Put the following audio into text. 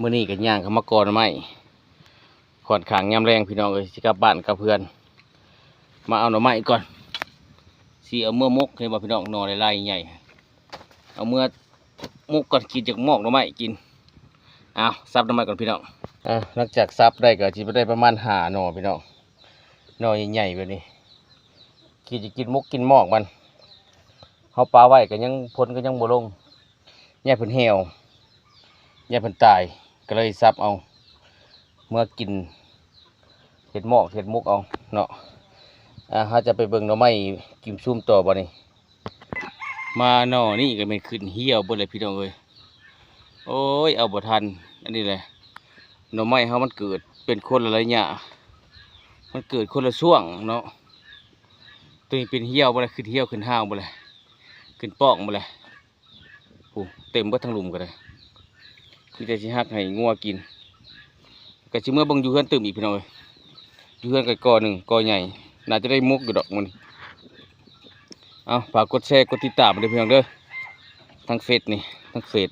มื้อนี้ก็ย่างเข้ามาก่อนไม้ขอนขางยามแรงพี่น้องเอ้ยสิกลับบ้านกับเพื่อนมาเอาหน่อไม้ก่อนสิเอาเมื่อมกให้บ่พี่น้องหน่อหลายๆใหญ่เอาเมื่อมกก่อนกินจากหมอกหน่อไม้กินเอาซับหน่อไม้ก่อนพี่น้องหลังจากซับได้ก็สิได้ประมาณ5หน่อพี่น้องหน่อใหญ่ๆแบบนี้กินมกกินหมอกมันเฮาปลาไว้ก็ยังพ้นก็ยังบ่ลงแย่เพิ่นเหี่ยวแย่เพิ่นตายก็เลยซับเอาเมื่อกินเห็ดหมอกเห็ดมุกเอาเนาะเขาจะไปเบิ่งหน่อไม้กิมซุ่มต่อบ่นี่มาหน่อนี่ก็เป็นขึ้นเหี่ยวบ่เลยพี่น้องเอ้ยโอ้ยเอาบ่ทันอันนี้แหละหน่อไม้เฮามันเกิดเป็นคนละระยะมันเกิดคนละช่วงเนาะตัวนี้เป็นเหี่ยวบ่เลยขึ้นเหี่ยวขึ้นห้าวบ่เลยขึ้นปอกบ่เลยโอ้เต็มเบิดทั้งหลุมก็ได้มีแต่สิฮักให้งัวกินก็สิเมื่อเบิ่งอยู่เฮือนตึมอีกพี่น้องเอ้ยอยู่เฮือนกอหนึ่งกอใหญ่น่าจะได้มุกอยู่ดอกมันเอาฝากกดแชร์กดติดตามด้วยพี่น้องเด้อทั้งเฟซนี่ทั้งเฟซ